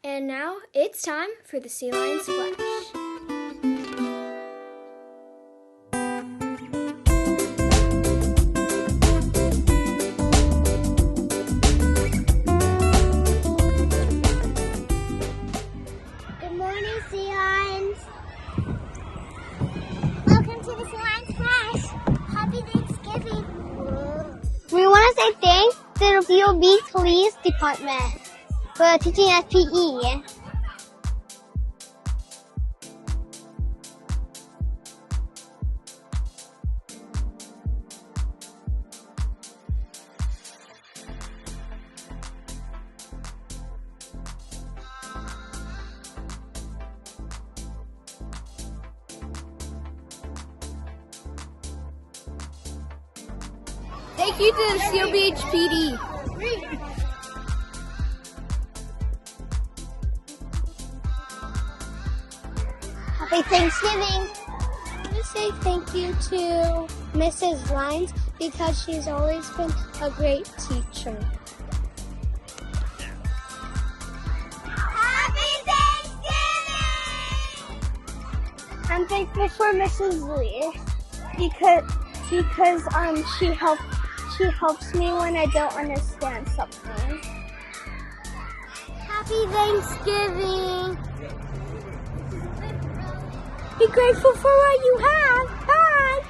And now it's time for the Sea Lion Splash. Good morning, Sea Lions. Welcome to the Sea Lions Splash. Happy Thanksgiving. We want to say thanks to the Vero Beach Police Department for teaching us PE. Thank you to the Seal Beach PD. Happy Thanksgiving. I want to say thank you to Mrs. Lines because she's always been a great teacher. Happy Thanksgiving! I'm thankful for Mrs. Lee because she helps me when I don't understand something. Happy Thanksgiving! Be grateful for what you have. Bye!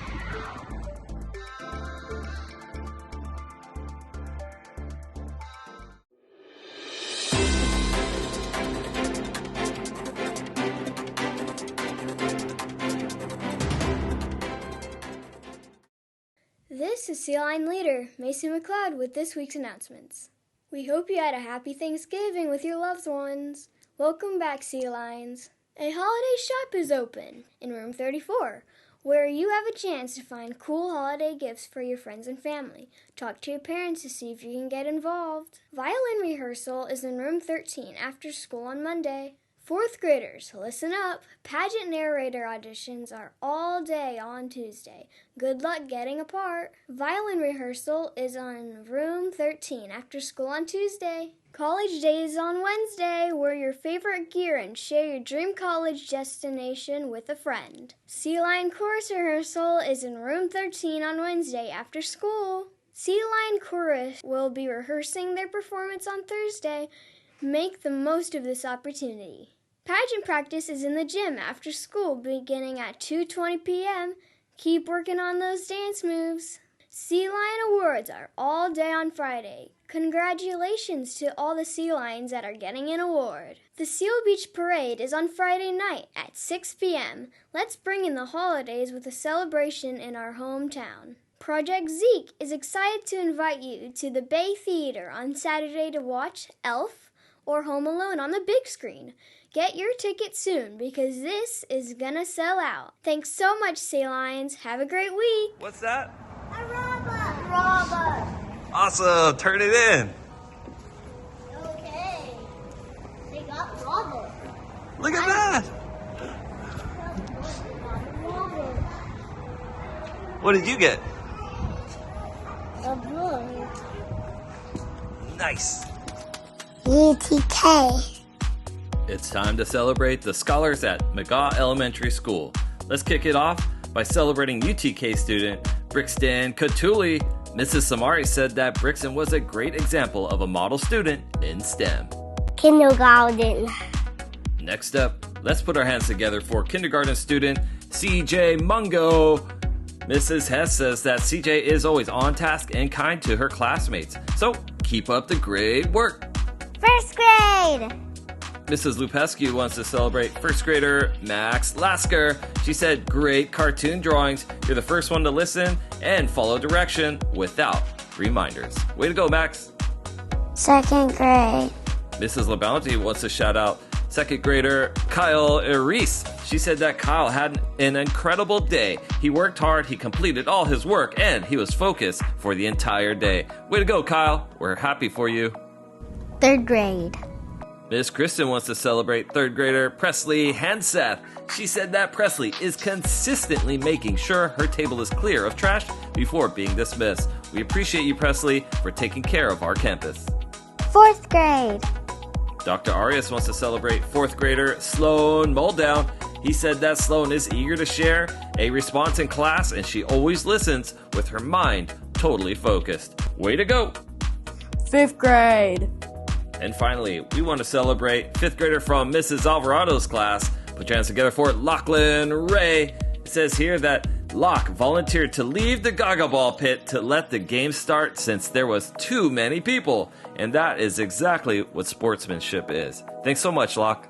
This is Sea Lion leader Mason McLeod with this week's announcements. We hope you had a happy Thanksgiving with your loved ones. Welcome back, Sea Lions. A holiday shop is open in room 34, where you have a chance to find cool holiday gifts for your friends and family. Talk to your parents to see if you can get involved. Violin rehearsal is in room 13 after school on Monday. Fourth graders, listen up. Pageant narrator auditions are all day on Tuesday. Good luck getting a part. Violin rehearsal is on room 13 after school on Tuesday. College Day is on Wednesday. Wear your favorite gear and share your dream college destination with a friend. Sea Lion Chorus rehearsal is in room 13 on Wednesday after school. Sea Lion Chorus will be rehearsing their performance on Thursday. Make the most of this opportunity. Pageant practice is in the gym after school beginning at 2:20 p.m. Keep working on those dance moves. Sea Lion Awards are all day on Friday. Congratulations to all the Sea Lions that are getting an award. The Seal Beach Parade is on Friday night at 6 p.m. Let's bring in the holidays with a celebration in our hometown. Project Zeke is excited to invite you to the Bay Theater on Saturday to watch Elf or Home Alone on the big screen. Get your ticket soon because this is gonna sell out. Thanks so much, Sea Lions. Have a great week. What's that? A robot! Awesome, turn it in. Okay. They got robot. Look at that. What did you get? A book. Nice. UTK. It's time to celebrate the scholars at McGaw Elementary School. Let's kick it off by celebrating UTK student Brixton Catuli. Mrs. Samari said that Brixton was a great example of a model student in STEM. Kindergarten. Next up, let's put our hands together for kindergarten student CJ Mungo. Mrs. Hess says that CJ is always on task and kind to her classmates, so keep up the great work. First grade. Mrs. Lupescu wants to celebrate first grader Max Lasker. She said, great cartoon drawings. You're the first one to listen and follow direction without reminders. Way to go, Max. Second grade. Mrs. LaBounty wants to shout out second grader Kyle Reese. She said that Kyle had an incredible day. He worked hard, he completed all his work, and he was focused for the entire day. Way to go, Kyle. We're happy for you. Third grade. Miss Kristen wants to celebrate third grader Presley Hanseth. She said that Presley is consistently making sure her table is clear of trash before being dismissed. We appreciate you, Presley, for taking care of our campus. Fourth grade. Dr. Arias wants to celebrate 4th grader Sloan Muldown. He said that Sloan is eager to share a response in class, and she always listens with her mind totally focused. Way to go! 5th grade. And finally, we want to celebrate 5th grader from Mrs. Alvarado's class. Put your hands together for Lachlan Ray. It says here that Locke volunteered to leave the Gaga Ball pit to let the game start since there was too many people. And that is exactly what sportsmanship is. Thanks so much, Locke.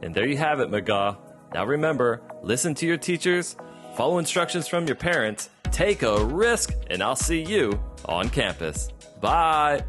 And there you have it, McGaw. Now remember, listen to your teachers, follow instructions from your parents, take a risk, and I'll see you on campus. Bye!